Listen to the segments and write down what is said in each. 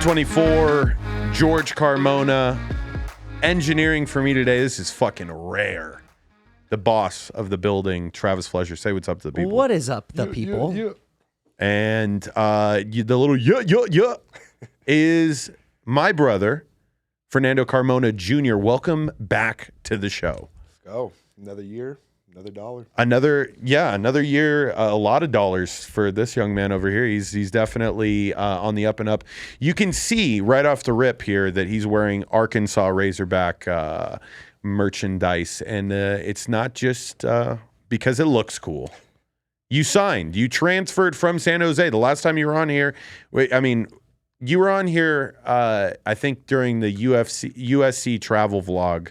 2024, George Carmona. Engineering for me today. This is fucking rare. The boss of the building, Travis Fletcher. Say what's up to the people. What is up, the people? Yeah. And the little yeah is my brother, Fernando Carmona Jr. Welcome back to the show. Let's go. Another year, another dollar. Another year, a lot of dollars for this young man over here. He's definitely on the up and up. You can see right off the rip here that he's wearing Arkansas Razorback merchandise, and it's not just because it looks cool. You signed. You transferred from San Jose. The last time you were on here, you were on here, I think, during the USC travel vlog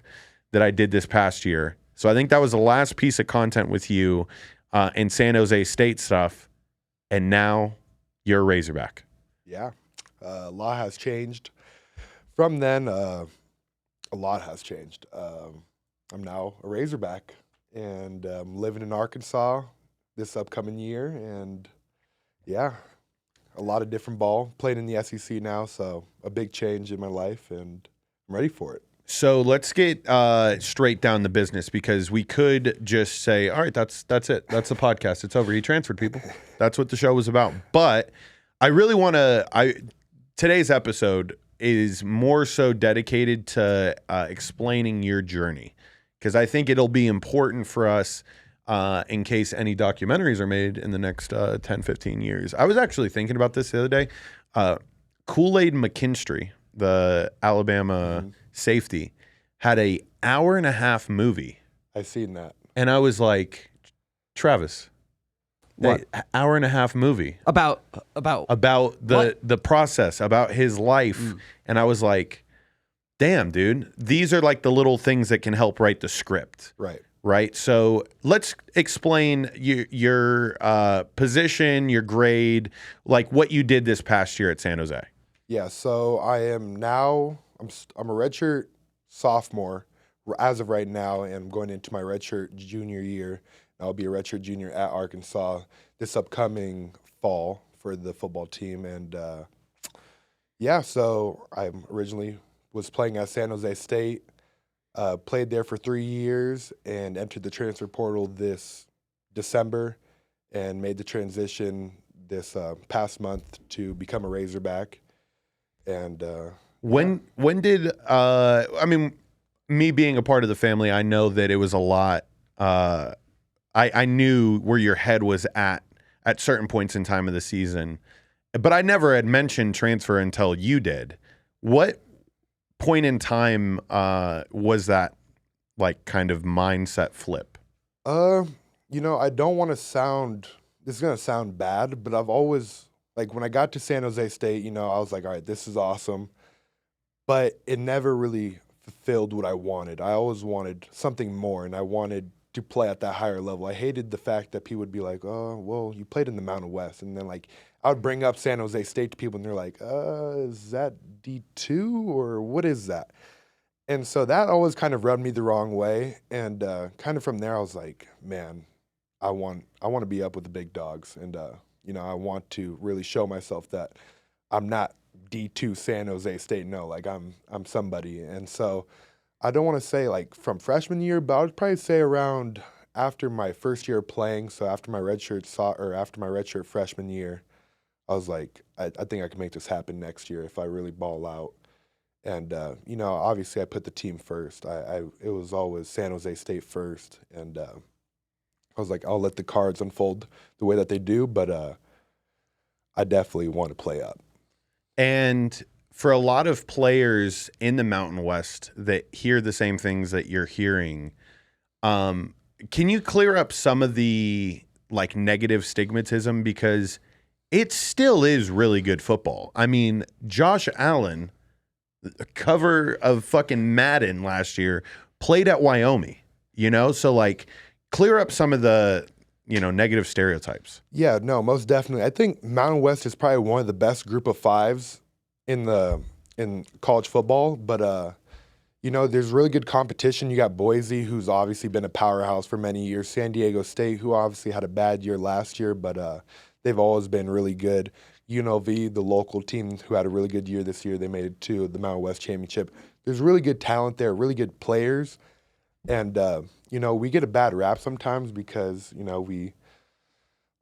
that I did this past year. So I think that was the last piece of content with you in San Jose State stuff, and now you're a Razorback. Yeah. A lot has changed. From then, a lot has changed. I'm now a Razorback, and I'm living in Arkansas this upcoming year, and yeah, a lot of different ball. Playing in the SEC now, so a big change in my life, and I'm ready for it. So let's get straight down the business, because we could just say, all right, that's it. That's the podcast. It's over. He transferred people. That's what the show was about. But I really want to today's episode is more so dedicated to explaining your journey, because I think it'll be important for us in case any documentaries are made in the next 10, 15 years. I was actually thinking about this the other day. Kool-Aid McKinstry, the Alabama safety, had a hour-and-a-half movie. I've seen that. And I was like, Travis, What? Hour-and-a-half movie. About the process, about his life. And I was like, damn, dude, these are like the little things that can help write the script. Right. So let's explain your position, your grade, like what you did this past year at San Jose. Yeah, so I am now, I'm a redshirt sophomore as of right now, and I'm going into my redshirt junior year. I'll be a redshirt junior at Arkansas this upcoming fall for the football team. And so I originally was playing at San Jose State, played there for 3 years, and entered the transfer portal this December and made the transition this past month to become a Razorback. And when did me being a part of the family, I know that it was a lot. I knew where your head was at certain points in time of the season, but I never had mentioned transfer until you did. What point in time was that like kind of mindset flip? I don't want to sound, this is going to sound bad, but I've always, like, when I got to San Jose State, I was like, all right, this is awesome. But it never really fulfilled what I wanted. I always wanted something more, and I wanted to play at that higher level. I hated the fact that people would be like, oh, well, you played in the Mountain West. And then, like, I would bring up San Jose State to people, and they're like, is that D2 or what is that? And so that always kind of rubbed me the wrong way. And kind of from there, I was like, man, I want to be up with the big dogs. And, I want to really show myself that I'm not D2 San Jose State. No, like I'm somebody. And so I don't want to say like from freshman year, but I would probably say around after my first year of playing. So after my redshirt freshman year, I was like, I think I can make this happen next year if I really ball out. And obviously I put the team first. It was always San Jose State first, and I was like, I'll let the cards unfold the way that they do, but I definitely want to play up. And for a lot of players in the Mountain West that hear the same things that you're hearing, can you clear up some of the like negative stigmatism? Because it still is really good football. I mean, Josh Allen, cover of fucking Madden last year, played at Wyoming, So like clear up some of the, negative stereotypes. Yeah, no, most definitely. I think Mountain West is probably one of the best group of fives in college football, but there's really good competition. You got Boise, who's obviously been a powerhouse for many years. San Diego State, who obviously had a bad year last year, but they've always been really good. UNLV, the local team who had a really good year this year. They made it to the Mountain West Championship. There's really good talent there, really good players. And, we get a bad rap sometimes because, we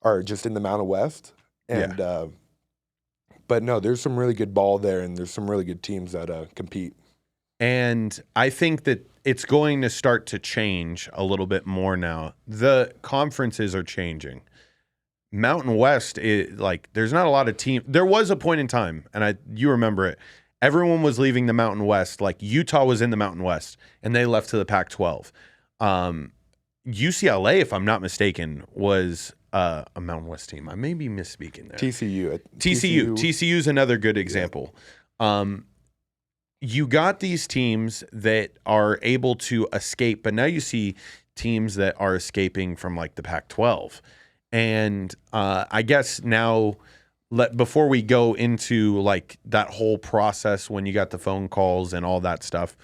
are just in the Mountain West. And, but no, there's some really good ball there, and there's some really good teams that compete. And I think that it's going to start to change a little bit more now. The conferences are changing. Mountain West, there's not a lot of teams. There was a point in time, and you remember it. Everyone was leaving the Mountain West. Like Utah was in the Mountain West, and they left to the Pac-12. UCLA, if I'm not mistaken, was a Mountain West team. I may be misspeaking there. TCU is another good example. Yeah. You got these teams that are able to escape, but now you see teams that are escaping from like the Pac-12. And I guess now, before we go into like that whole process when you got the phone calls and all that stuff,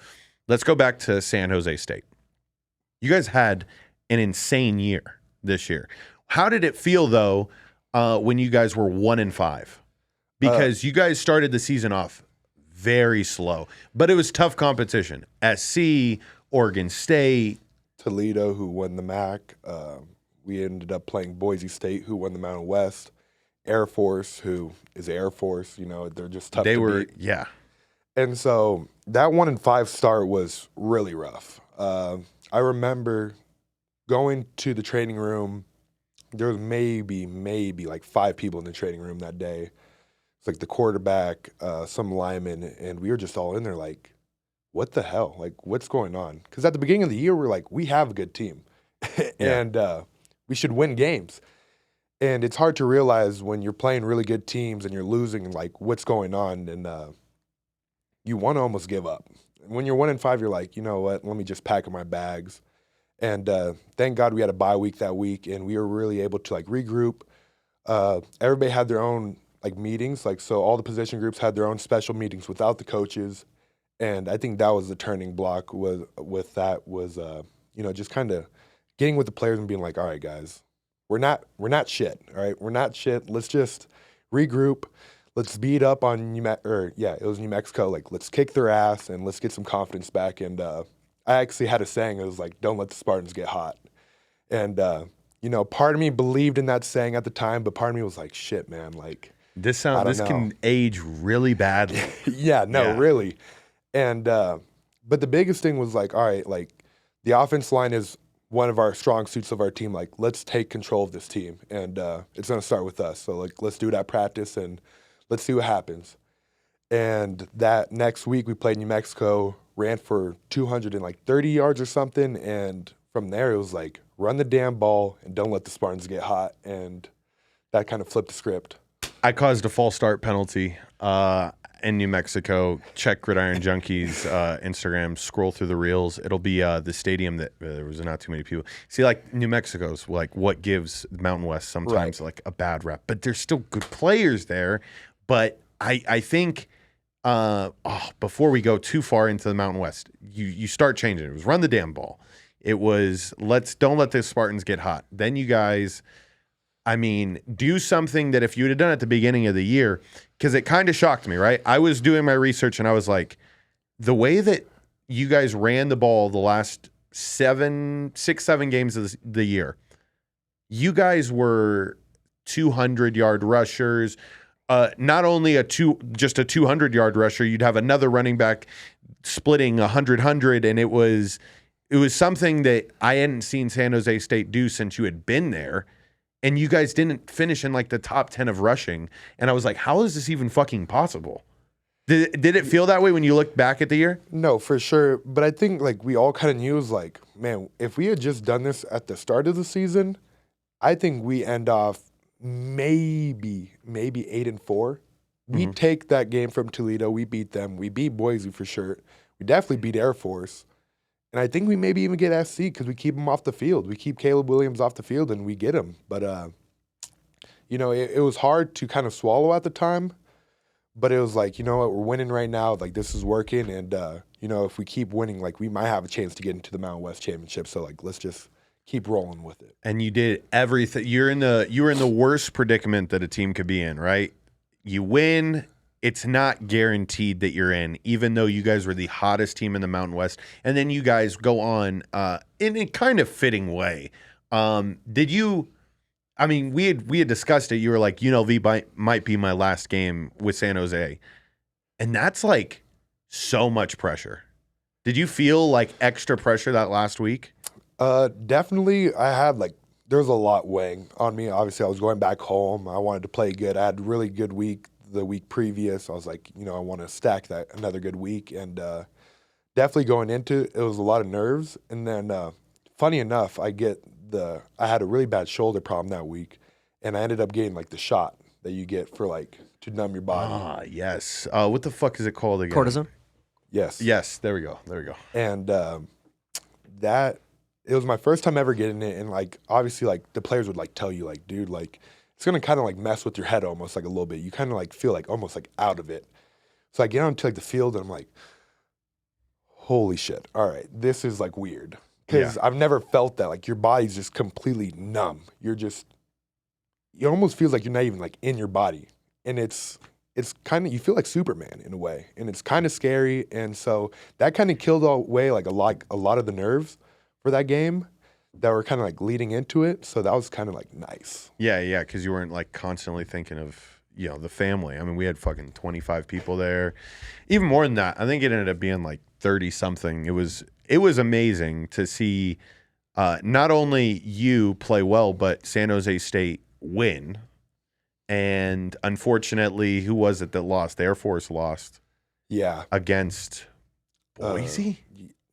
let's go back to San Jose State. You guys had an insane year this year. How did it feel though when you guys were 1-5? Because you guys started the season off very slow, but it was tough competition. SC, Oregon State, Toledo, who won the MAC. We ended up playing Boise State, who won the Mountain West. Air Force, who is Air Force. They're just tough to beat. Yeah. And so that 1-5 start was really rough. I remember going to the training room. There was maybe like 5 people in the training room that day. It's like the quarterback, some linemen, and we were just all in there like, what the hell? Like, what's going on? Because at the beginning of the year, we're like, we have a good team, and we should win games. And it's hard to realize when you're playing really good teams and you're losing, like, what's going on, and you want to almost give up. When you're 1-5, you're like, you know what? Let me just pack up my bags. And thank God we had a bye week that week, and we were really able to like regroup. Everybody had their own like meetings, so all the position groups had their own special meetings without the coaches, and I think that was the turning block. Was just kind of getting with the players and being like, all right, guys, we're not shit, all right, we're not shit. Let's just regroup. Let's beat up on New Mexico. Like, let's kick their ass and let's get some confidence back. And I actually had a saying. It was like, don't let the Spartans get hot. And part of me believed in that saying at the time, but part of me was like, shit, man, like. This can age really badly. Really. And but the biggest thing was like, all right, like the offense line is one of our strong suits of our team. Like, let's take control of this team, and it's gonna start with us. So like, let's do it at practice, and let's see what happens. And that next week we played New Mexico, ran for 230 yards or something, and from there it was like, run the damn ball and don't let the Spartans get hot, and that kind of flipped the script. I caused a false start penalty in New Mexico. Check Gridiron Junkies Instagram. Scroll through the reels. It'll be the stadium that there was not too many people. See, like New Mexico's like what gives Mountain West sometimes like a bad rep, but there's still good players there. But I think before we go too far into the Mountain West, you start changing. It was run the damn ball. It was don't let the Spartans get hot. Then you guys. I mean, do something that if you would have done at the beginning of the year, because it kind of shocked me, right? I was doing my research and I was like, the way that you guys ran the ball the last 7 games of the year, you guys were 200-yard rushers. Not only just a 200-yard rusher, you'd have another running back splitting 100, and it was something that I hadn't seen San Jose State do since you had been there. And you guys didn't finish in like the top 10 of rushing. And I was like, how is this even fucking possible? Did it feel that way when you looked back at the year? No, for sure. But I think like we all kind of knew, it was like, man, if we had just done this at the start of the season, I think we end off maybe 8-4. We take that game from Toledo. We beat them. We beat Boise for sure. We definitely beat Air Force. And I think we maybe even get SC because we keep him off the field. We keep Caleb Williams off the field and we get him. But, it was hard to kind of swallow at the time. But it was like, you know what, we're winning right now. Like, this is working. And, if we keep winning, like, we might have a chance to get into the Mountain West Championship. So, like, let's just keep rolling with it. And you did everything. You were in the worst predicament that a team could be in, right? you win. It's not guaranteed that you're in, even though you guys were the hottest team in the Mountain West. And then you guys go on in a kind of fitting way. Did you? I mean, we had discussed it. You were like, UNLV might be my last game with San Jose, and that's like so much pressure. Did you feel like extra pressure that last week? Definitely. I had there was a lot weighing on me. Obviously, I was going back home. I wanted to play good. I had a really good week the week previous. I was like, I want to stack that another good week, and definitely going into it was a lot of nerves. And then, funny enough, I had a really bad shoulder problem that week, and I ended up getting the shot that you get for to numb your body. Ah, yes. What the fuck is it called again? Cortisone? Yes. There we go. And it was my first time ever getting it, and obviously the players would tell you dude, it's gonna kind of mess with your head almost a little bit. You kind of feel almost out of it. So I get onto the field and I'm like, holy shit! All right, this is weird because I've never felt that. Your body's just completely numb. It almost feels like you're not even in your body, and it's kind of, you feel like Superman in a way, and it's kind of scary. And so that kind of killed away a lot of the nerves for that game that were kind of leading into it. So that was kind of nice. Yeah, because you weren't constantly thinking of the family. I mean, we had fucking 25 people there, even more than that. I think it ended up being 30 something. It was amazing to see not only you play well, but San Jose State win. And unfortunately, who was it that lost? The Air Force lost. Yeah, against Boise.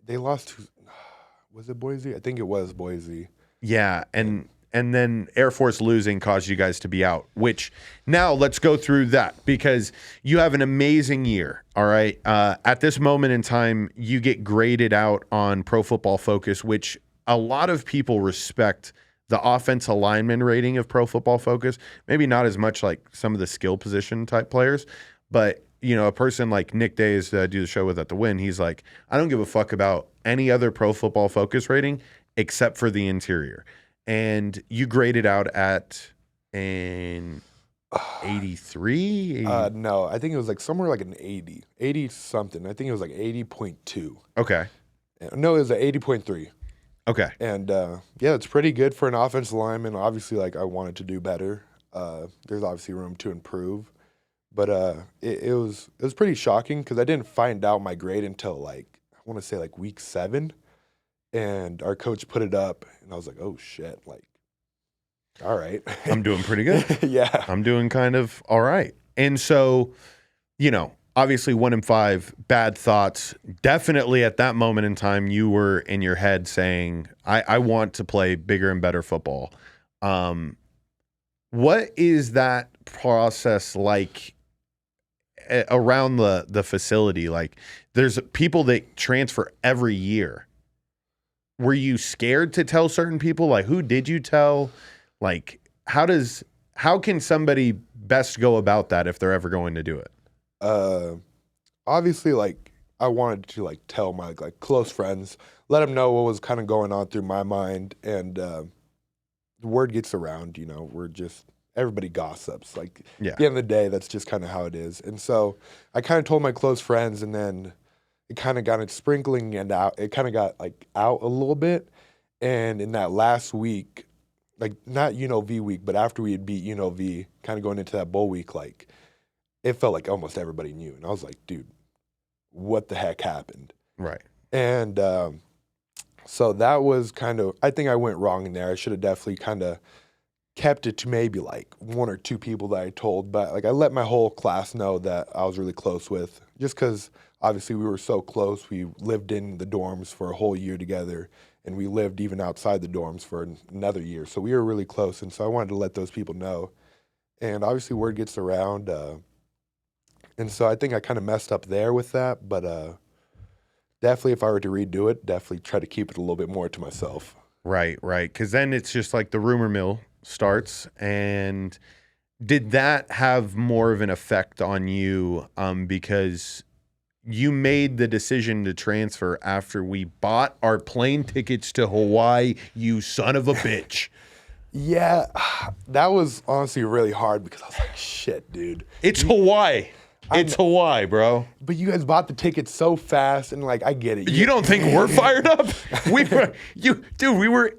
They lost to. Was it Boise? I think it was Boise. Yeah, and then Air Force losing caused you guys to be out, which now let's go through that because you have an amazing year, all right? At this moment in time, you get graded out on Pro Football Focus, which a lot of people respect the offense alignment rating of Pro Football Focus. Maybe not as much some of the skill position type players, but a person like Nick Days that I do the show with at the Win, he's like, I don't give a fuck about any other Pro Football Focus rating except for the interior. And you graded out at an 83? No, I think it was somewhere an 80 something. I think it was 80.2. Okay. No, it was 80.3. Okay. And yeah, it's pretty good for an offensive lineman. Obviously, I wanted to do better. There's obviously room to improve. But it was pretty shocking because I didn't find out my grade until I want to say week 7, and our coach put it up, and I was like, oh shit, all right, I'm doing pretty good. Yeah, I'm doing kind of all right. And so, obviously 1-5, bad thoughts. Definitely at that moment in time, you were in your head saying, I want to play bigger and better football. What is that process like around the facility? There's people that transfer every year. Were you scared to tell certain people? Who did you tell? How can somebody best go about that if they're ever going to do it? Obviously, I wanted to tell my close friends, let them know what was kind of going on through my mind, and the word gets around. Everybody gossips. At the end of the day, that's just kind of how it is. And so I kind of told my close friends, and then it kind of got it sprinkling and out. It kind of got out a little bit. And in that last week, not UNLV week, but after we had beat UNLV, kind of going into that bowl week, it felt like almost everybody knew. And I was like, dude, what the heck happened? Right. And so that was kind of, I think I went wrong in there. I should have definitely kind of kept it to maybe 1 or 2 people that I told, but I let my whole class know that I was really close with, just because obviously we were so close. We lived in the dorms for a whole year together, and we lived even outside the dorms for another year. So we were really close, and so I wanted to let those people know. And obviously word gets around, and so I think I kind of messed up there with that, but definitely if I were to redo it, definitely try to keep it a little bit more to myself. Right. Because then it's just the rumor mill starts. And did that have more of an effect on you because you made the decision to transfer after we bought our plane tickets to Hawaii, you son of a bitch? Yeah, that was honestly really hard because I was like, shit, dude. It's Hawaii. It's Hawaii, bro. But you guys bought the tickets so fast, and like, I get it. You don't think we're fired up? We were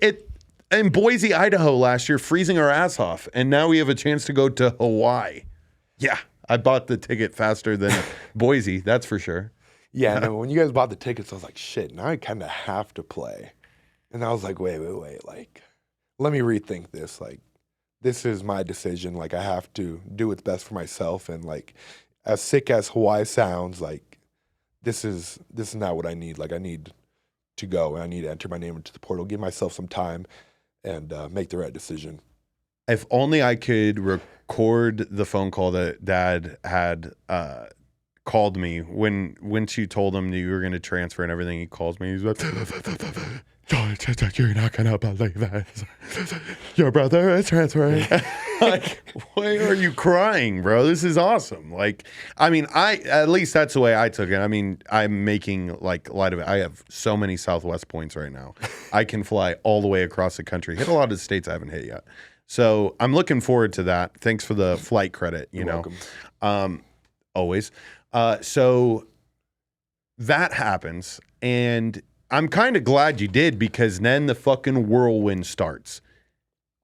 in Boise, Idaho last year, freezing our ass off, and now we have a chance to go to Hawaii. Yeah, I bought the ticket faster than Boise, that's for sure. Yeah, no, when you guys bought the tickets, I was like, shit, now I kind of have to play. And I was like, wait, like, let me rethink this. Like, this is my decision. Like, I have to do what's best for myself. And like, as sick as Hawaii sounds, like, this is not what I need. Like, I need to go and I need to enter my name into the portal, give myself some time, and make the right decision. If only I could record the phone call that Dad had called me when she told him that you were going to transfer and everything. He calls me. He's like, "You're not going to believe that. Your brother is transferring." Like, why are you crying, bro? This is awesome. Like, I mean, at least that's the way I took it. I mean, I'm making like light of it. I have so many Southwest points right now. I can fly all the way across the country, hit a lot of the states I haven't hit yet. So I'm looking forward to that. Thanks for the flight credit. You're welcome. Always. So that happens, and I'm kind of glad you did, because then the fucking whirlwind starts.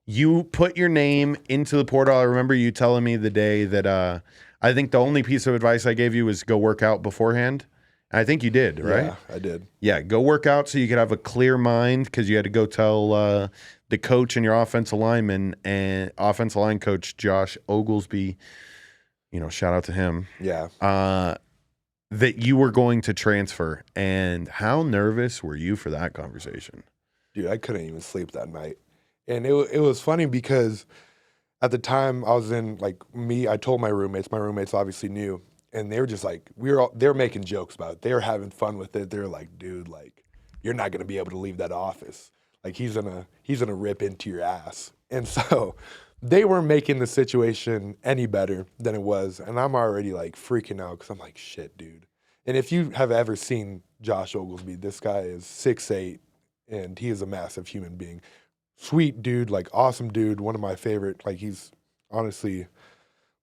You put your name into the portal. I remember you telling me the day that I think the only piece of advice I gave you was go work out beforehand. I think you did, right? Yeah, I did. Yeah, go work out so you could have a clear mind, because you had to go tell the coach and your offensive lineman and offensive line coach Josh Oglesby, shout out to him. Yeah. That you were going to transfer. And how nervous were you for that conversation? Dude, I couldn't even sleep that night. And it was funny because at the time I was in, like, I told my roommates obviously knew, and they were just like, they were making jokes about it. They were having fun with it. They were like, dude, like, you're not going to be able to leave that office. Like, he's gonna rip into your ass. And so they weren't making the situation any better than it was. And I'm already like freaking out because I'm like, shit, dude. And if you have ever seen Josh Oglesby, this guy is 6'8", and he is a massive human being. Sweet dude, like awesome dude, one of my favorite. Like, he's honestly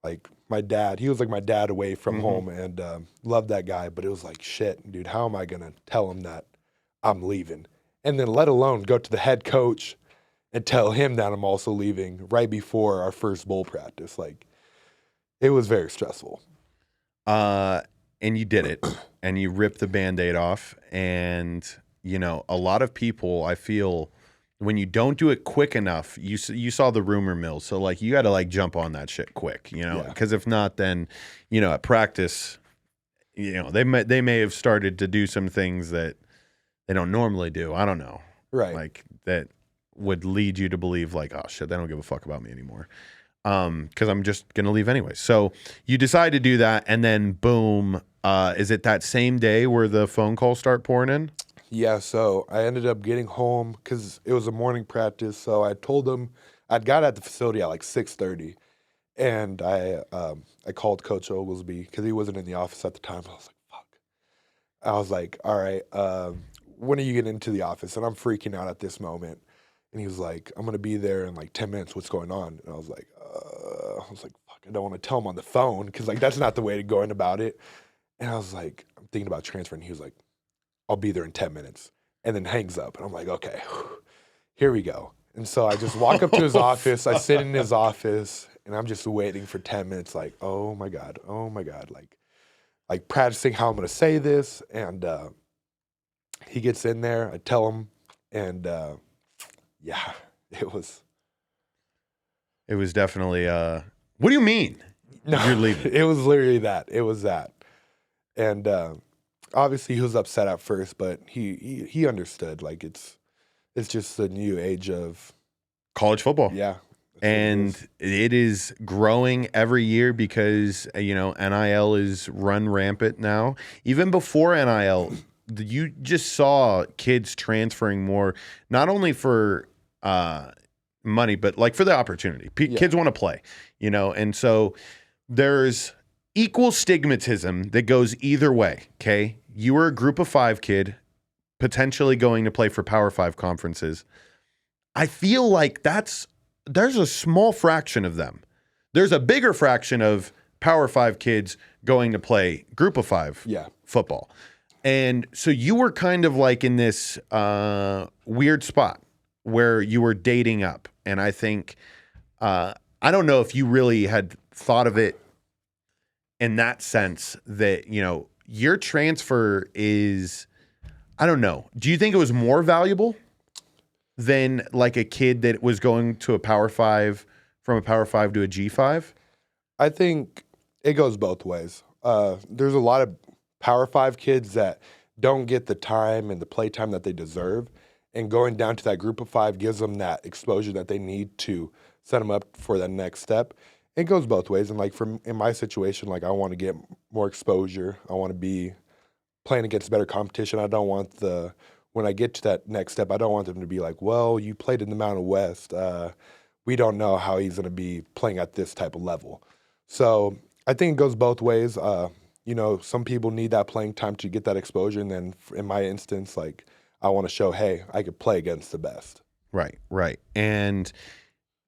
like my dad. He was like my dad away from home, and loved that guy. But it was like, shit, dude, how am I going to tell him that I'm leaving? And then let alone go to the head coach and tell him that I'm also leaving right before our first bowl practice. Like, it was very stressful. And you did it, and you ripped the Band-Aid off. And, a lot of people, I feel, when you don't do it quick enough, you saw the rumor mill. So, like, you got to, like, jump on that shit quick, because if not, then, at practice, they may have started to do some things that they don't normally do. I don't know. Right. Like, that would lead you to believe, like, oh, shit, they don't give a fuck about me anymore. Because I'm just going to leave anyway. So you decide to do that, and then boom, is it that same day where the phone calls start pouring in? Yeah, so I ended up getting home because it was a morning practice. So I told them I'd got at the facility at like 6:30, and I called Coach Oglesby because he wasn't in the office at the time. I was like, fuck. I was like, all right, when are you getting into the office? And I'm freaking out at this moment. And he was like, I'm going to be there in like 10 minutes. What's going on? And I was like, fuck, I don't want to tell him on the phone because, like, that's not the way to go in about it. And I was like, I'm thinking about transferring. He was like, I'll be there in 10 minutes. And then hangs up. And I'm like, okay, here we go. And so I just walk up to his office. I sit in his office, and I'm just waiting for 10 minutes like, oh, my God, like practicing how I'm going to say this. And he gets in there. I tell him, and yeah, it was definitely, what do you mean? No, you're leaving? It was literally that. It was that. And obviously he was upset at first, but he understood. Like, it's just the new age of college football. Yeah. And it is growing every year because, NIL is run rampant now. Even before NIL, you just saw kids transferring more, not only for money, but like for the opportunity. Kids want to play, and so there's equal stigmatism that goes either way. Okay. You were a group of 5 kid, potentially going to play for Power 5 conferences. I feel like that's there's a small fraction of them. There's a bigger fraction of Power 5 kids going to play Group of 5 football. And so you were kind of like in this weird spot where you were dating up. And I think, I don't know if you really had thought of it in that sense that, you know, your transfer is, I don't know. Do you think it was more valuable than like a kid that was going to a Power 5 from a Power 5 to a G5? I think it goes both ways. There's a lot of Power 5 kids that don't get the time and the play time that they deserve. And going down to that Group of 5 gives them that exposure that they need to set them up for that next step. It goes both ways. And like in my situation, like I want to get more exposure. I want to be playing against better competition. I don't want when I get to that next step, I don't want them to be like, well, you played in the Mountain West. We don't know how he's going to be playing at this type of level. So I think it goes both ways. You know, some people need that playing time to get that exposure. And then in my instance, like I want to show, hey, I could play against the best. Right, right. And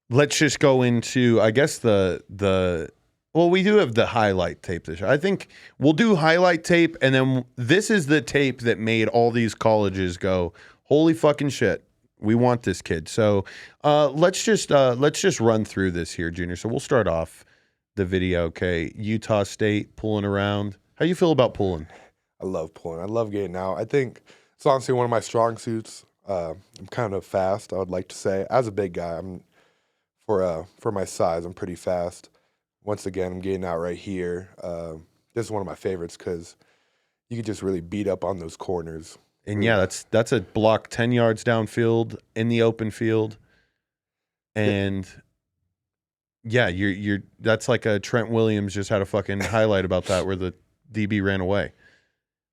let's just go into, I guess, well, we do have the highlight tape this year. I think we'll do highlight tape, and then this is the tape that made all these colleges go, holy fucking shit, we want this kid. So let's just run through this here, Junior. So we'll start off the video. Okay, Utah State pulling around. How you feel about pulling? I love pulling. I love getting out. I think it's honestly one of my strong suits. I'm kind of fast, I would like to say. As a big guy, for my size, I'm pretty fast. Once again, I'm getting out right here. This is one of my favorites because you could just really beat up on those corners. And yeah, that's a block 10 yards downfield in the open field. And yeah, you're that's like a Trent Williams just had a fucking highlight about that where the DB ran away.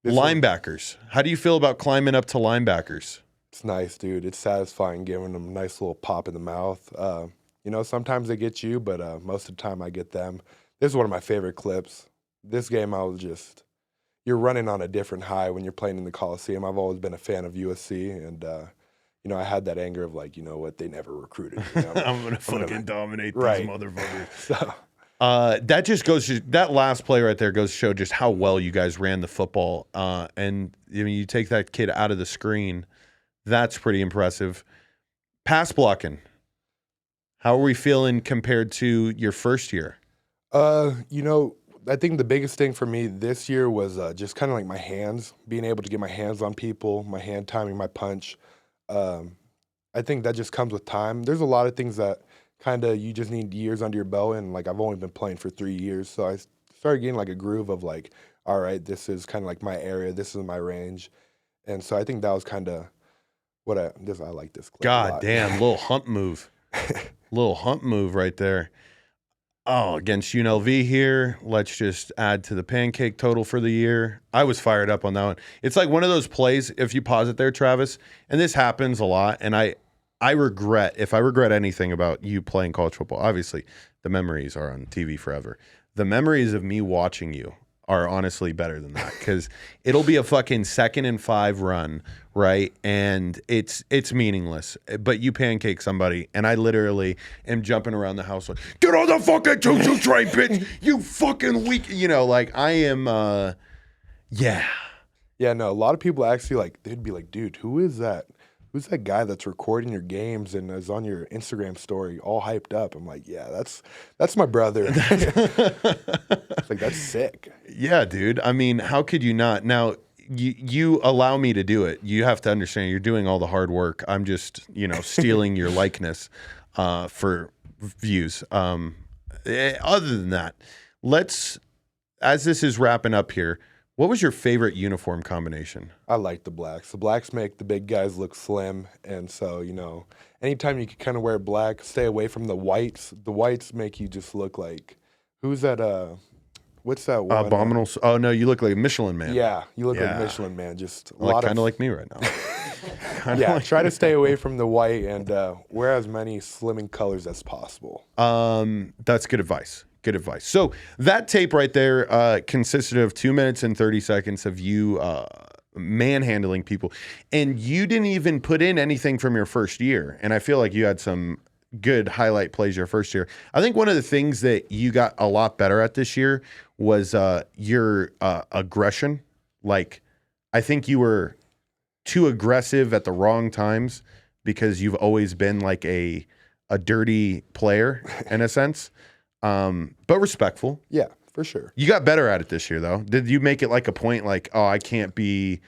Linebackers. How do you feel about climbing up to linebackers? It's nice, dude. It's satisfying giving them a nice little pop in the mouth. You know, sometimes they get you, but most of the time I get them. This is one of my favorite clips. This game, you're running on a different high when you're playing in the Coliseum. I've always been a fan of USC, and, you know, I had that anger of like, you know what, they never recruited. You know? I'm going to fucking dominate these motherfuckers. So. That just goes to, that last play right there goes to show just how well you guys ran the football. And I mean, you take that kid out of the screen, that's pretty impressive. Pass blocking. How are we feeling compared to your first year? You know, I think the biggest thing for me this year was just kind of like my hands, being able to get my hands on people, my hand timing, my punch. I think that just comes with time. There's a lot of things that kind of you just need years under your belt, and like I've only been playing for 3 years, so I started getting like a groove of like, all right, this is kind of like my area, this is my range, and so I think that was kind of what I like this clip. God damn, little hump move. Little hump move right there. Oh, against UNLV here. Let's just add to the Pancake total for the year. I was fired up on that one. It's like one of those plays, if you pause it there, Travis, and this happens a lot, and I regret, if I regret anything about you playing college football, obviously the memories are on TV forever. The memories of me watching you are honestly better than that because it'll be a fucking 2nd and 5 run, right? And it's meaningless. But you pancake somebody, and I literally am jumping around the house like, get on the fucking choo-choo train, bitch! You fucking weak, you know, like I am. Yeah. Yeah, no. A lot of people actually like they'd be like, dude, who is that? Who's that guy that's recording your games and is on your Instagram story all hyped up? I'm like, yeah, that's my brother. It's like, that's sick. Yeah, dude. I mean, how could you not? Now, you allow me to do it. You have to understand you're doing all the hard work. I'm just, you know, stealing your likeness for views. Other than that, as this is wrapping up here, what was your favorite uniform combination? I like the blacks. The blacks make the big guys look slim, and so, you know, anytime you can kind of wear black, stay away from the whites. The whites make you just look like, who's that, what's that one? Abominable. Oh, no, you look like a Michelin Man. Yeah, you look like Michelin Man. Just kind of like me right now. Yeah, try to stay away from the white and wear as many slimming colors as possible. That's good advice. Good advice. So that tape right there consisted of 2 minutes and 30 seconds of you manhandling people. And you didn't even put in anything from your first year. And I feel like you had some good highlight plays your first year. I think one of the things that you got a lot better at this year was your aggression. Like, I think you were too aggressive at the wrong times because you've always been like a dirty player in a sense, but respectful. Yeah, for sure. You got better at it this year, though. Did you make it like a point, like, oh, I can't be,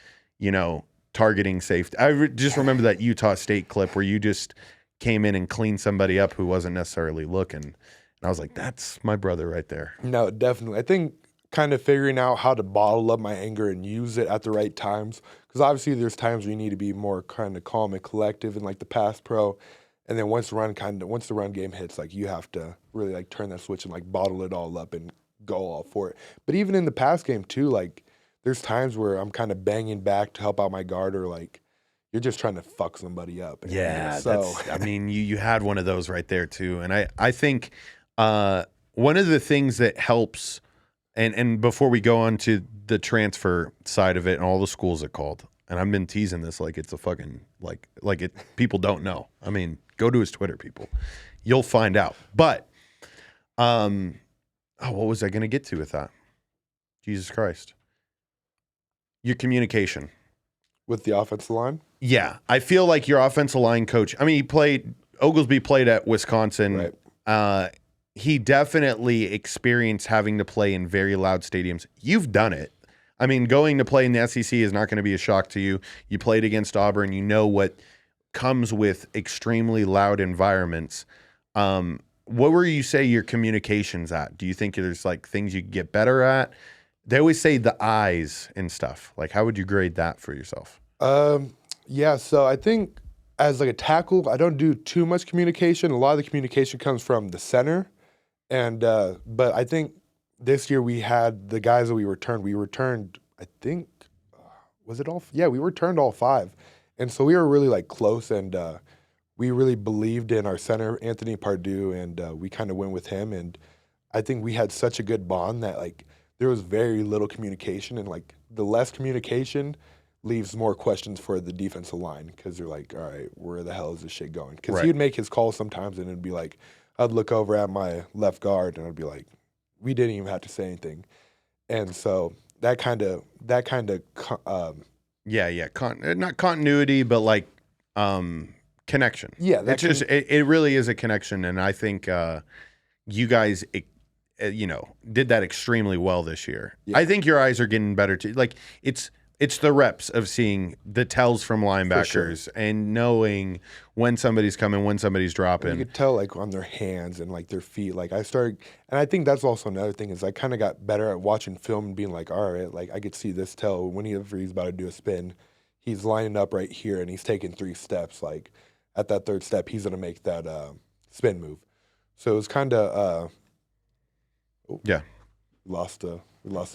targeting safety? I just remember that Utah State clip where you just came in and cleaned somebody up who wasn't necessarily looking. And I was like, that's my brother right there. No, definitely. I think kind of figuring out how to bottle up my anger and use it at the right times. Because obviously there's times where you need to be more kind of calm and collective in like the pass pro. And then once the run game hits, like you have to really like turn that switch and like bottle it all up and go all for it. But even in the pass game too, like there's times where I'm kind of banging back to help out my guard, or like you're just trying to fuck somebody up. Yeah, so you had one of those right there too. And I think one of the things that helps, and before we go on to the transfer side of it and all the schools it called, and I've been teasing this like it's a fucking like it people don't know. I mean, go to his Twitter, people. You'll find out. But what was I going to get to with that? Jesus Christ. Your communication. With the offensive line? Yeah. I feel like your offensive line coach, I mean, Oglesby played at Wisconsin. Right. He definitely experienced having to play in very loud stadiums. You've done it. I mean, going to play in the SEC is not going to be a shock to you. You played against Auburn. You know what comes with extremely loud environments. What were you say your communications at? Do you think there's like things you could get better at? They always say the eyes and stuff. Like, how would you grade that for yourself? Yeah, so I think as like a tackle, I don't do too much communication. A lot of the communication comes from the center. And but I think this year we had the guys that we returned, I think, was it all? Yeah, we returned all 5. And so we were really like close, and we really believed in our center, Anthony Pardue, and we kind of went with him. And I think we had such a good bond that like there was very little communication, and like the less communication leaves more questions for the defensive line, because you're like, all right, where the hell is this shit going? Because he'd make his calls sometimes, and it'd be like, I'd look over at my left guard, and I'd be like, we didn't even have to say anything. And so that kind of not continuity, but like connection. Yeah, it really is a connection, and I think you guys did that extremely well this year. Yeah. I think your eyes are getting better too. Like it's the reps of seeing the tells from linebackers and knowing when somebody's coming, when somebody's dropping. You could tell like on their hands and like their feet. Like I started, and I think that's also another thing, is I kind of got better at watching film and being like, all right, like I could see this tell whenever he's about to do a spin, he's lining up right here and he's taking 3 steps. Like at that 3rd step, he's going to make that spin move. So it was kind of, we lost the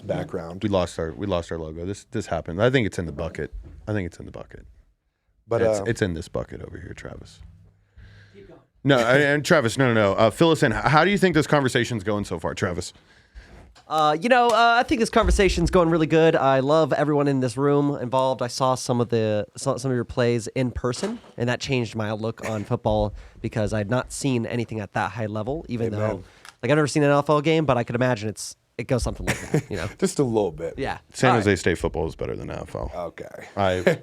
background. We lost our logo. This happened. I think it's in the bucket. But it's in this bucket over here, Travis. Keep going. No, and Travis, no. Fill us in. How do you think this conversation's going so far, Travis? I think this conversation's going really good. I love everyone in this room involved. I saw some of your plays in person, and that changed my outlook on football, because I had not seen anything at that high level, even though like I've never seen an NFL game, but I could imagine it goes something like that, Just a little bit. Yeah. San Jose State football is better than NFL. Okay.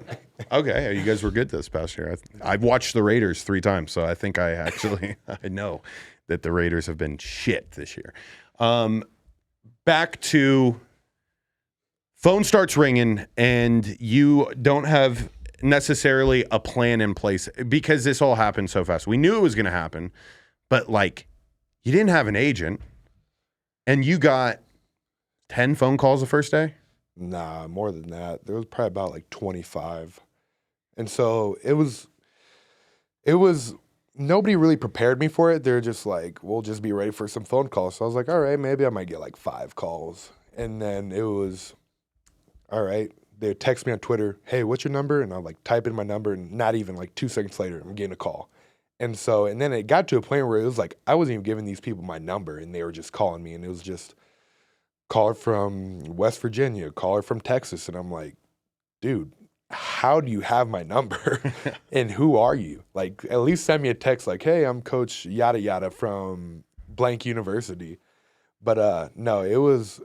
Okay. You guys were good this past year. I've watched the Raiders 3 times, so I think I know that the Raiders have been shit this year. Back to phone starts ringing, and you don't have necessarily a plan in place because this all happened so fast. We knew it was going to happen, but like you didn't have an agent. And you got 10 phone calls the first day? Nah, more than that. There was probably about like 25. And so it was nobody really prepared me for it. They're just like, we'll just be ready for some phone calls. So I was like, all right, maybe I might get like 5 calls. And then it was, all right, they text me on Twitter, hey, what's your number? And I'll like type in my number, and not even like 2 seconds later, I'm getting a call. And then it got to a point where it was like I wasn't even giving these people my number, and they were just calling me, and it was just caller from West Virginia, caller from Texas, and I'm like, dude, how do you have my number? And who are you? Like, at least send me a text like, hey, I'm Coach yada yada from blank university. But no, it was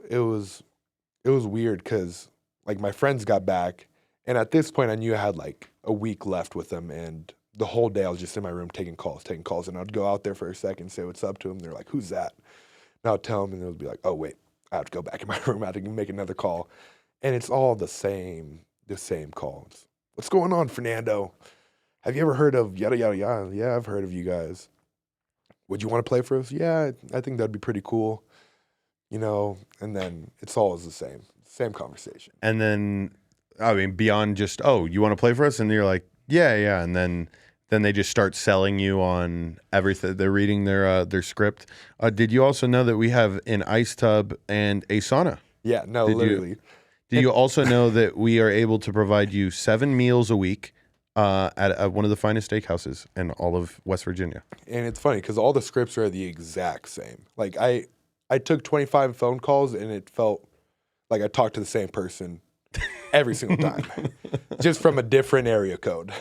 weird because like my friends got back, and at this point I knew I had like a week left with them, and the whole day I was just in my room taking calls, and I'd go out there for a second, say what's up to them. They're like, who's that? And I'll tell them, and they'll be like, oh wait, I have to go back in my room. I have to make another call, and it's all the same calls. What's going on, Fernando? Have you ever heard of yada yada yada? Yeah, I've heard of you guys. Would you want to play for us? Yeah, I think that'd be pretty cool. And then it's always the same conversation. And then, I mean, beyond just, oh, you want to play for us? And you're like, yeah. And then they just start selling you on everything. They're reading their script. Did you also know that we have an ice tub and a sauna? Yeah, no, literally. Do you also know that we are able to provide you 7 meals a week at one of the finest steakhouses in all of West Virginia? And it's funny because all the scripts are the exact same. Like I took 25 phone calls and it felt like I talked to the same person every single time, just from a different area code.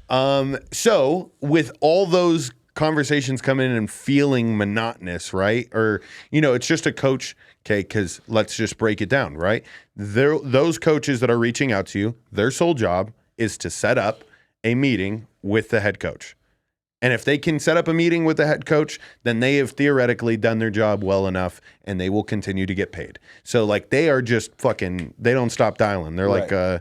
So with all those conversations coming in and feeling monotonous, right? Or, it's just a coach, okay, because let's just break it down, right? Those coaches that are reaching out to you, their sole job is to set up a meeting with the head coach. And if they can set up a meeting with the head coach, then they have theoretically done their job well enough and they will continue to get paid. So, like, they are just they don't stop dialing. They're right.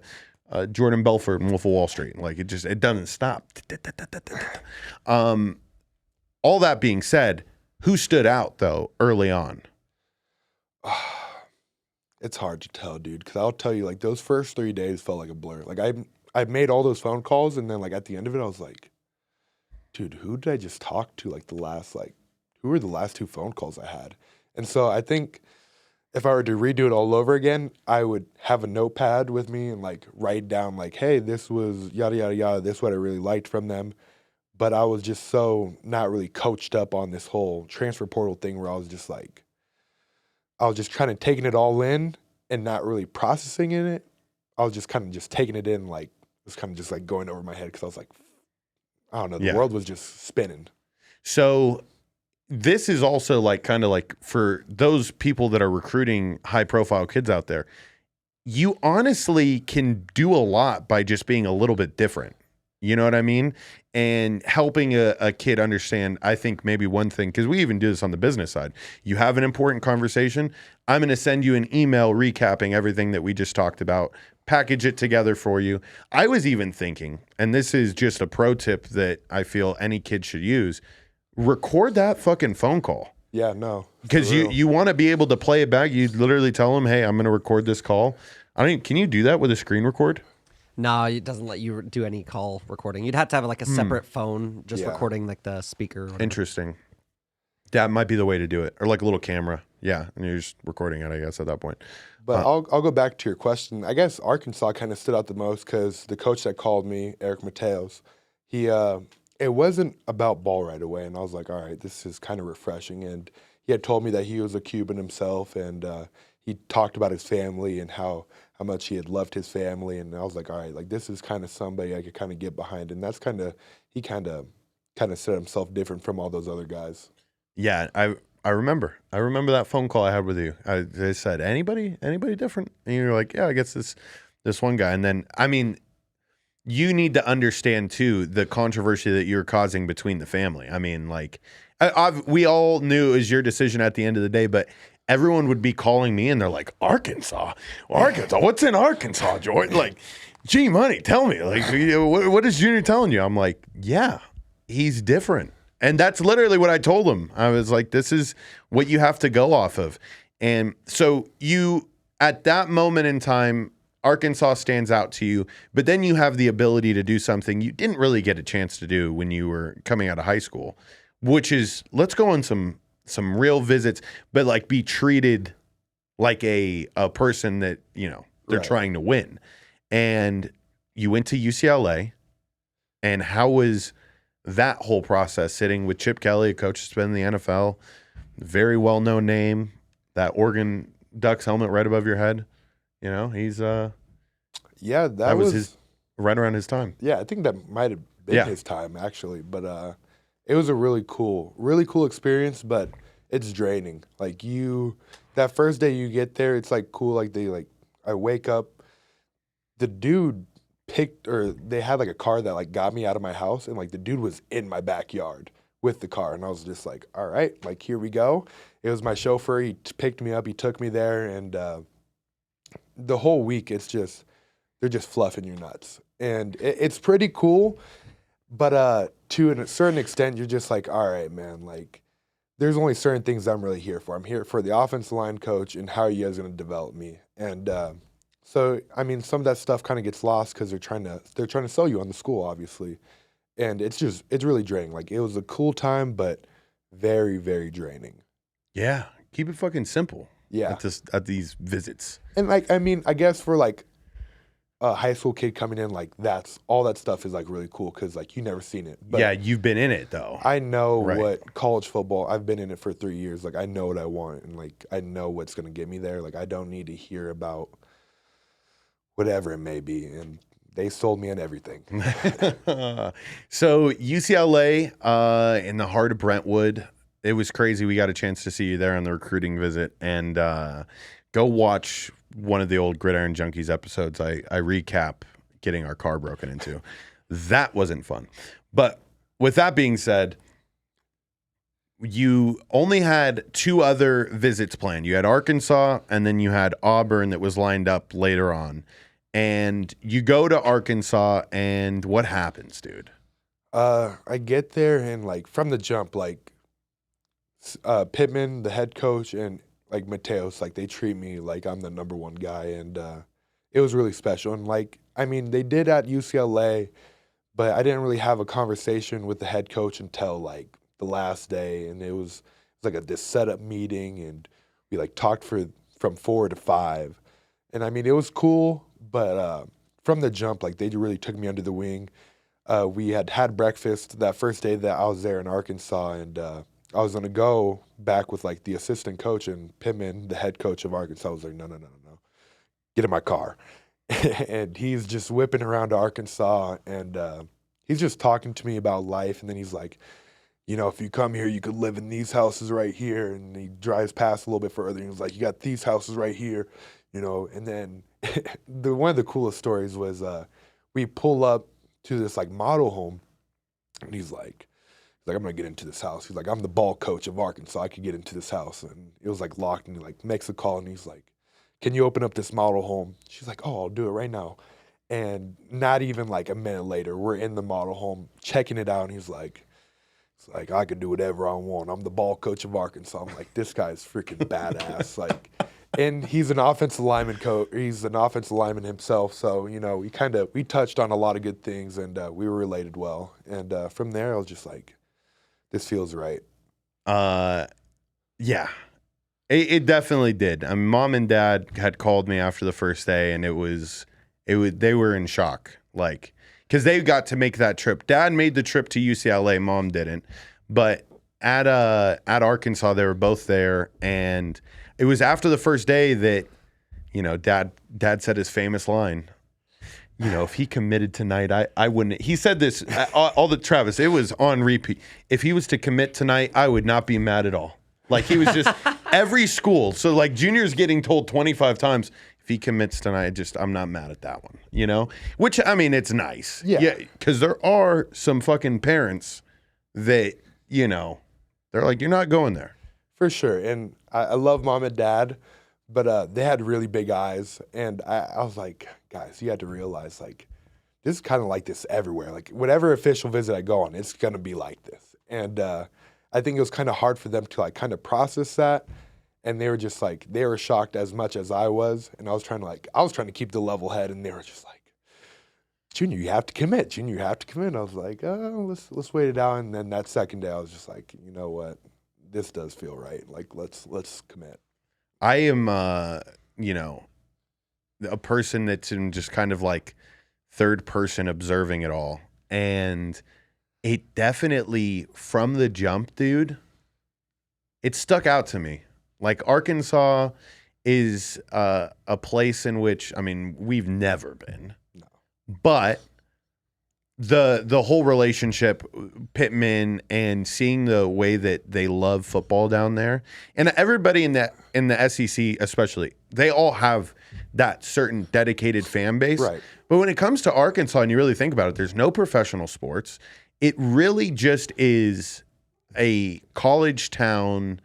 like Jordan Belfort and Wolf of Wall Street. Like, it doesn't stop. All that being said, who stood out, though, early on? It's hard to tell, dude, because I'll tell you, like, those first 3 days felt like a blur. Like, I made all those phone calls, and then, like, at the end of it, I was like, dude, who did I just talk to? Like, who were the last 2 phone calls I had? And so I think if I were to redo it all over again, I would have a notepad with me and, like, write down, like, hey, this was yada, yada, yada. This is what I really liked from them. But I was just so not really coached up on this whole transfer portal thing where I was just kind of taking it all in and not really processing in it. I was just kind of just taking it in, like, it was kind of just, like, going over my head because I was like, I don't know. The world was just spinning. So this is also like kind of like for those people that are recruiting high profile kids out there, you honestly can do a lot by just being a little bit different. You know what I mean? And helping a kid understand, I think maybe one thing, because we even do this on the business side. You have an important conversation. I'm going to send you an email recapping everything that we just talked about, package it together for you. I was even thinking, and this is just a pro tip that I feel any kid should use, record that fucking phone call. Yeah, no. Because you want to be able to play it back. You literally tell them, hey, I'm going to record this call. Can you do that with a screen record? No, it doesn't let you do any call recording. You'd have to have like a separate phone just recording like the speaker. Or whatever. Interesting. That might be the way to do it. Or like a little camera. Yeah, and you're just recording it, I guess, at that point. But I'll go back to your question. I guess Arkansas kind of stood out the most because the coach that called me, Eric Mateos, it wasn't about ball right away. And I was like, all right, this is kind of refreshing. And he had told me that he was a Cuban himself, and he talked about his family and how much he had loved his family. And I was like, all right, like this is kind of somebody I could kind of get behind. And that's he kind of set himself different from all those other guys. Yeah, I remember that phone call I had with you. They said, anybody different? And you're like, yeah, I guess this one guy. And then, I mean, you need to understand too the controversy that you're causing between the family. I mean, like, we all knew it was your decision at the end of the day, but everyone would be calling me and they're like, Arkansas, what's in Arkansas, Jordan? Like, G Money, tell me, like, what is Junior telling you? I'm like, yeah, he's different. And that's literally what I told him. I was like, this is what you have to go off of. And so you, at that moment in time, Arkansas stands out to you, but then you have the ability to do something you didn't really get a chance to do when you were coming out of high school, which is let's go on some real visits, but like be treated like a person that, they're trying to win. And you went to UCLA, and how was that whole process sitting with Chip Kelly, a coach that's been in the NFL, very well-known name, that Oregon Ducks helmet right above your head? He's that was his. right around his time. Yeah, I think that might have been his time actually, but it was a really cool experience, but it's draining. Like that first day you get there, it's like cool. Like I wake up, the dude they had like a car that like got me out of my house, and like the dude was in my backyard with the car, and I was just like, all right, like here we go. It was my chauffeur. He picked me up. He took me there, and the whole week they're just fluffing your nuts, and it's pretty cool. But to a certain extent, you're just like, all right, man, like there's only certain things I'm really here for. I'm here for the offensive line coach and how are you guys going to develop me. And so, I mean, some of that stuff kind of gets lost because they're trying to sell you on the school, obviously. And it's really draining. Like it was a cool time, but very, very draining. Yeah, keep it fucking simple. Yeah, at these visits. And like, I mean, I guess for like a high school kid coming in, like all that stuff is like really cool because like you never seen it. But yeah, you've been in it though. I know what college football. I've been in it for 3 years. Like I know what I want, and like I know what's gonna get me there. Like I don't need to hear about whatever it may be. And they sold me on everything. So UCLA in the heart of Brentwood. It was crazy. We got a chance to see you there on the recruiting visit, and go watch one of the old Gridiron Junkies episodes. I recap getting our car broken into. That wasn't fun. But with that being said, you only had 2 other visits planned. You had Arkansas, and then you had Auburn that was lined up later on. And you go to Arkansas, and what happens, dude? I get there, and like from the jump, like Pittman, the head coach, and like Mateos, like they treat me like I'm the number one guy, and it was really special. And like, I mean, they did at UCLA, but I didn't really have a conversation with the head coach until like the last day, and it was like this setup meeting, and we like talked from 4 to 5, and I mean it was cool, but from the jump, like they really took me under the wing. We had breakfast that first day that I was there in Arkansas, and I was gonna go back with like the assistant coach, and Pittman, the head coach of Arkansas, was like, no, get in my car. And he's just whipping around to Arkansas, and he's just talking to me about life. And then he's like, you know, if you come here, you could live in these houses right here. And he drives past a little bit further, and he's like, you got these houses right here, you know. And then one of the coolest stories was we pull up to this like model home, and he's like, I'm gonna get into this house. He's like, I'm the ball coach of Arkansas. I could get into this house. And it was like locked, and he like makes a call, and he's like, can you open up this model home? She's like, oh, I'll do it right now. And not even like a minute later, we're in the model home checking it out, and he's like, I can do whatever I want. I'm the ball coach of Arkansas. I'm like, this guy's freaking badass. Like, and he's an offensive lineman coach. He's an offensive lineman himself. So, you know, we touched on a lot of good things, and we were related well. And from there, I was just like, this feels right. Yeah, it definitely did. I mean, Mom and Dad had called me after the first day, and they were in shock, like, because they got to make that trip. Dad made the trip to UCLA, Mom didn't. But at Arkansas, they were both there, and it was after the first day that, you know, Dad said his famous line. You know, if he committed tonight, I wouldn't. He said this all the Travis. It was on repeat. If he was to commit tonight, I would not be mad at all. Like he was just every school. So like junior's getting told 25 times, if he commits tonight, I'm not mad at that one. You know, which I mean, it's nice. Yeah, because there are some fucking parents that, you know, they're like, you're not going there. For sure, and I love Mom and Dad. But they had really big eyes, and I was like, guys, you had to realize, like, this is kind of like this everywhere. Like, whatever official visit I go on, it's going to be like this. And I think it was kind of hard for them to, like, kind of process that. And they were just, like, they were shocked as much as I was. And I was trying to keep the level head, and they were just like, Junior, you have to commit. Junior, you have to commit. And I was like, oh, let's wait it out. And then that second day, I was just like, you know what? This does feel right. Like, let's commit. I am, you know, a person that's in just kind of like third person observing it all. And it definitely, from the jump, dude, it stuck out to me. Like Arkansas is a place in which, I mean, we've never been. No. But the whole relationship, Pittman, and seeing the way that they love football down there, and everybody in the SEC especially, they all have that certain dedicated fan base. Right. But when it comes to Arkansas, and you really think about it, there's no professional sports. It really just is a college town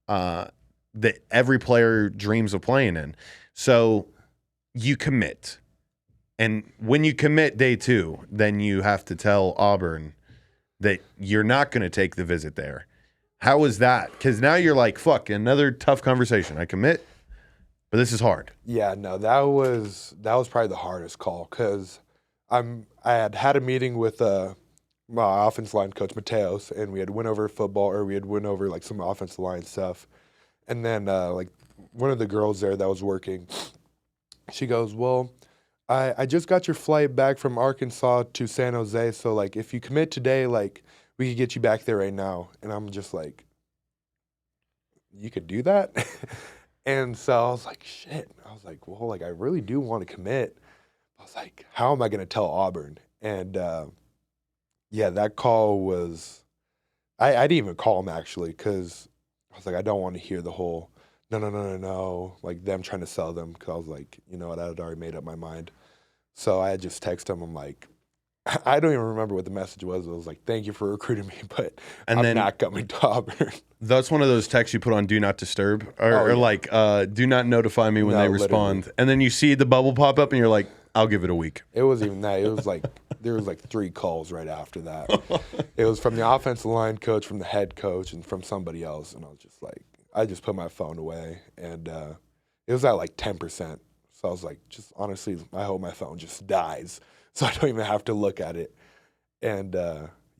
that every player dreams of playing in. So you commit. And when you commit day 2, then you have to tell Auburn that you're not going to take the visit there. How was that? Because now you're like, fuck, another tough conversation. I commit, but this is hard. Yeah, no, that was probably the hardest call because I had a meeting with my offensive line coach Mateos, and we had went over football, or we had went over like some offensive line stuff, and then like one of the girls there that was working, she goes, well, I just got your flight back from Arkansas to San Jose, so like if you commit today, like we could get you back there right now. And I'm just like, you could do that? And so I was like, shit. I was like, well, like I really do want to commit. I was like, how am I going to tell Auburn? And yeah, that call was, I didn't even call him actually because I was like, I don't want to hear the whole no, like them trying to sell them, because I was like, you know what, I had already made up my mind. So I had just texted him. I'm like, I don't even remember what the message was. It was like, thank you for recruiting me, but I'm not coming to Auburn. That's one of those texts you put on Do Not Disturb, or like, do not notify me when they respond. Literally. And then you see the bubble pop up and you're like, I'll give it a week. It wasn't even that. It was like, there was like 3 calls right after that. It was from the offensive line coach, from the head coach, and from somebody else. And I was just like, I just put my phone away, and it was at like 10%. So I was like, just honestly, I hope my phone just dies so I don't even have to look at it. And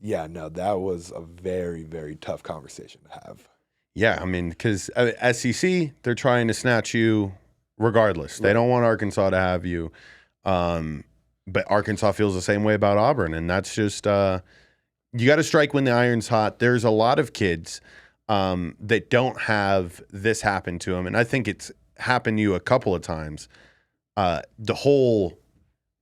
yeah, no, that was a very, very tough conversation to have. Yeah, I mean, because SEC, they're trying to snatch you regardless. They don't want Arkansas to have you. But Arkansas feels the same way about Auburn, and that's just you got to strike when the iron's hot. There's a lot of kids that don't have this happen to them, and I think it's happened to you a couple of times. The whole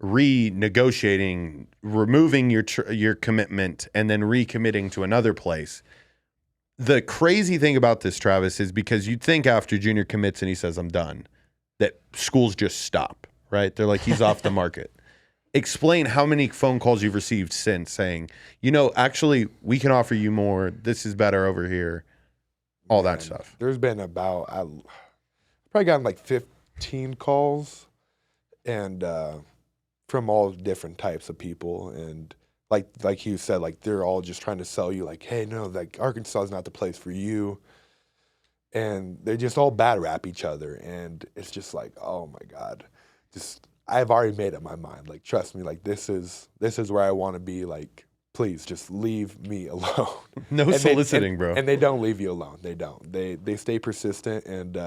renegotiating, removing your commitment, and then recommitting to another place. The crazy thing about this, Travis, is because you'd think after Junior commits and he says, I'm done, that schools just stop, right? They're like, he's off the market. Explain how many phone calls you've received since saying, you know, actually, we can offer you more. This is better over here. All that stuff. There's been about, I've probably gotten like 15 calls, and from all different types of people. And like you said, like they're all just trying to sell you like, hey, no, like Arkansas is not the place for you. And they just all bad rap each other. And it's just like, oh my God, I've already made up my mind. Like, trust me, like this is where I want to be. Like, please just leave me alone. No soliciting, bro. And they don't leave you alone. They don't. They stay persistent. And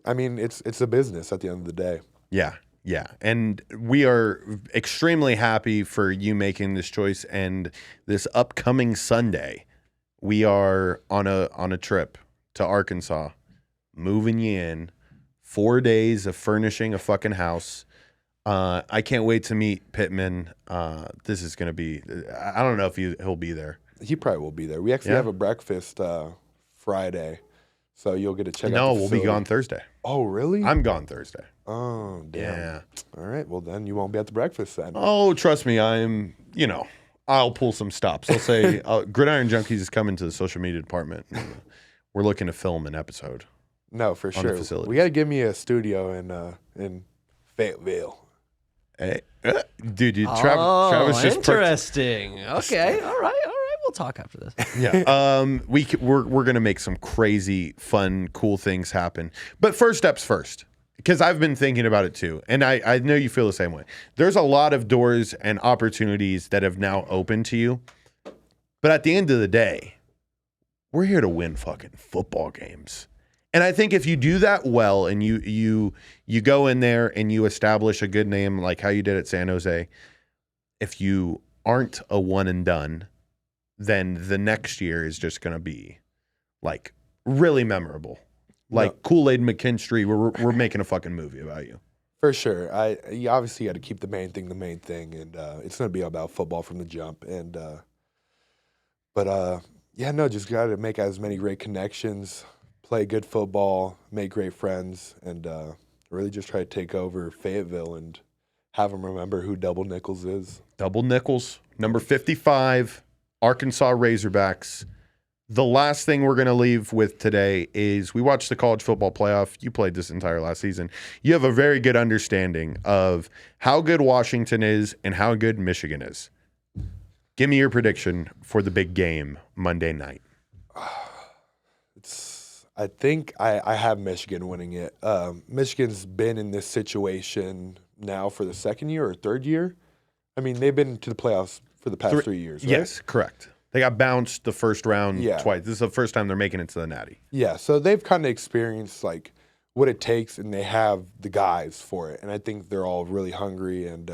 I mean, it's a business at the end of the day. Yeah. Yeah, and we are extremely happy for you making this choice. And this upcoming Sunday, we are on a trip to Arkansas, moving you in. 4 days of furnishing a fucking house. I can't wait to meet Pittman. This is going to be, I don't know if he'll be there. He probably will be there. We actually have a breakfast Friday, so you'll get to check out the facility. We'll be gone Thursday. Oh, really? I'm gone Thursday. Oh, damn. Yeah. All right, well, then you won't be at the breakfast then. Oh, trust me, I'll pull some stops. I'll say, Gridiron Junkies is coming to the social media department. We're looking to film an episode. No, for sure. We got to give me a studio in Fayetteville. Hey, dude, Travis just interesting. Okay, all right. We'll talk after this. Yeah, we're gonna make some crazy, fun, cool things happen. But first steps first, because I've been thinking about it too, and I know you feel the same way. There's a lot of doors and opportunities that have now opened to you, but at the end of the day, we're here to win fucking football games. And I think if you do that well, and you go in there and you establish a good name like how you did at San Jose, if you aren't a one and done, then the next year is just going to be like really memorable. Like Kool-Aid McKinstry, we're making a fucking movie about you. For sure. You obviously got to keep the main thing, and it's going to be about football from the jump. And yeah, no, just got to make as many great connections, play good football, make great friends, and really just try to take over Fayetteville and have them remember who Double Nickels is. Double Nickels, number 55, Arkansas Razorbacks. The last thing we're going to leave with today is we watched the college football playoff. You played this entire last season. You have a very good understanding of how good Washington is and how good Michigan is. Give me your prediction for the big game Monday night. I think I have Michigan winning it. Michigan's been in this situation now for the second year or third year. I mean, they've been to the playoffs for the past 3 years, right? Yes, correct. They got bounced the first round twice. This is the first time they're making it to the Natty. Yeah, so they've kind of experienced like what it takes, and they have the guys for it. And I think they're all really hungry, and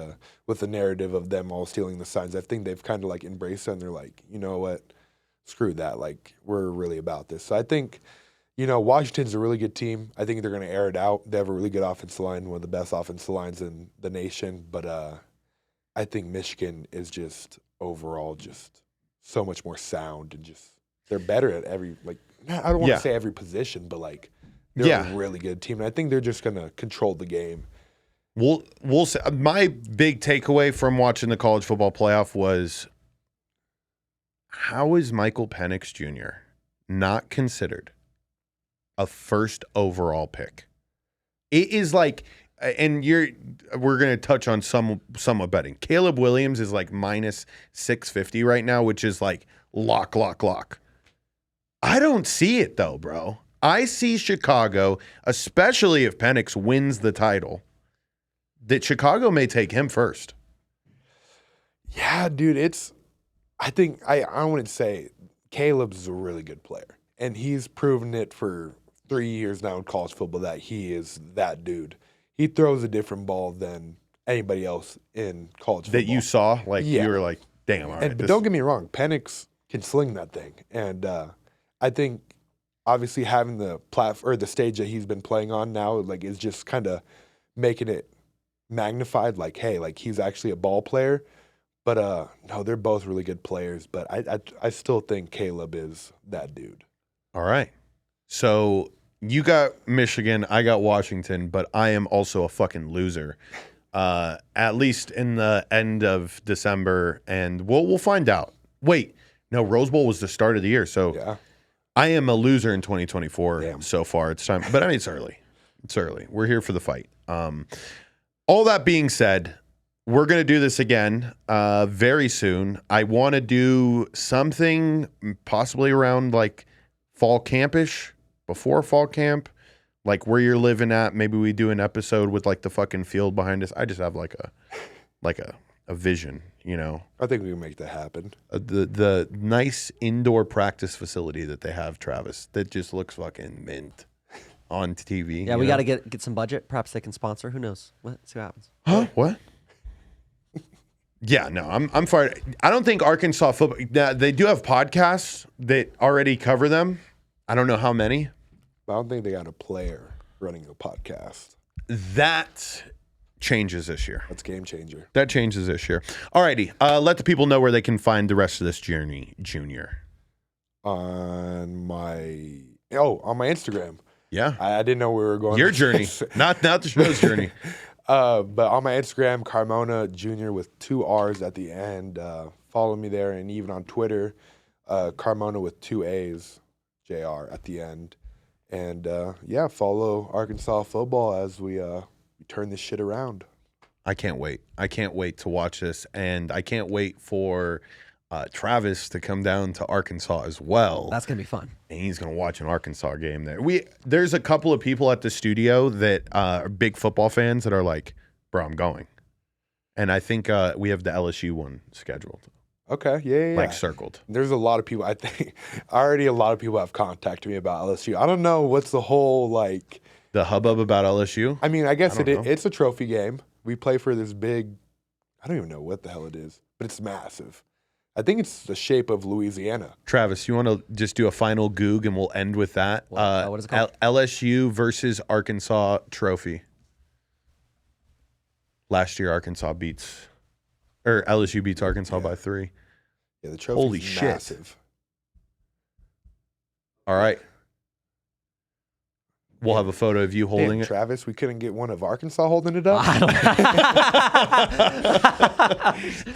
with the narrative of them all stealing the signs, I think they've kind of like embraced it, and they're like, you know what, screw that. Like, we're really about this. So I think, Washington's a really good team. I think they're going to air it out. They have a really good offensive line, one of the best offensive lines in the nation. But I think Michigan is just overall just so much more sound, and just they're better at every, like, I don't want to say every position, but like they're a really good team. And I think they're just going to control the game. We'll say, my big takeaway from watching the college football playoff was, how is Michael Penix Jr. not considered a first overall pick? It is like, and we're going to touch on some of betting. Caleb Williams is like minus 650 right now, which is like lock. I don't see it though, bro. I see Chicago, especially if Penix wins the title, that Chicago may take him first. Yeah, dude, I think I wouldn't say Caleb's a really good player, and he's proven it for 3 years now in college football that he is that dude. He throws a different ball than anybody else in college football. That you saw? Like, you were like, damn, all right. But don't get me wrong, Penix can sling that thing. And I think, obviously, having the platform or the stage that he's been playing on now, like, is just kind of making it magnified. Like, hey, like, he's actually a ball player. But, no, they're both really good players. But I still think Caleb is that dude. All right. So you got Michigan, I got Washington, but I am also a fucking loser. At least in the end of December, and we'll find out. Wait, no, Rose Bowl was the start of the year, so I am a loser in 2024 so far. It's time, but I mean, it's early. It's early. We're here for the fight. All that being said, we're going to do this again very soon. I want to do something possibly around like fall campish. Before fall camp, like where you're living at, maybe we do an episode with like the fucking field behind us. I just have like a vision, I think we can make that happen. The nice indoor practice facility that they have, Travis, that just looks fucking mint on TV. Yeah, we got to get some budget. Perhaps they can sponsor. Who knows? Let's see what happens. Huh? What? Yeah, no, I'm fired. I don't think Arkansas football. They do have podcasts that already cover them. I don't know how many. I don't think they got a player running a podcast. That changes this year. That's game changer. That changes this year. All righty. Let the people know where they can find the rest of this journey, Junior. On my Instagram. Yeah. I didn't know we were going. Your journey, not the show's journey. But on my Instagram, Carmona Jr. with 2 R's at the end. Follow me there, and even on Twitter, Carmona with 2 A's, JR at the end. And follow Arkansas football as we turn this shit around. I can't wait. I can't wait to watch this, and I can't wait for Travis to come down to Arkansas as well. That's gonna be fun. And he's gonna watch an Arkansas game there. There's a couple of people at the studio that are big football fans that are like, bro, I'm going. And I think we have the LSU one scheduled. Okay, yeah. Like circled. There's a lot of people, I think, already a lot of people have contacted me about LSU. I don't know what's the whole, like... The hubbub about LSU? I mean, I guess it's a trophy game. We play for this big... I don't even know what the hell it is, but it's massive. I think it's the shape of Louisiana. Travis, you want to just do a final goog and we'll end with that? What is it called? LSU versus Arkansas trophy. last year LSU beats Arkansas by 3. Yeah, the trophy's Holy shit. massive. All right. We'll have a photo of you holding Damn, it. Travis, we couldn't get one of Arkansas holding it up.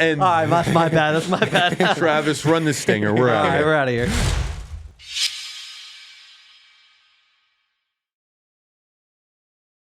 And All right, that's my bad. That's my bad. Travis, run the stinger. We're All out of right, here. we're out of here.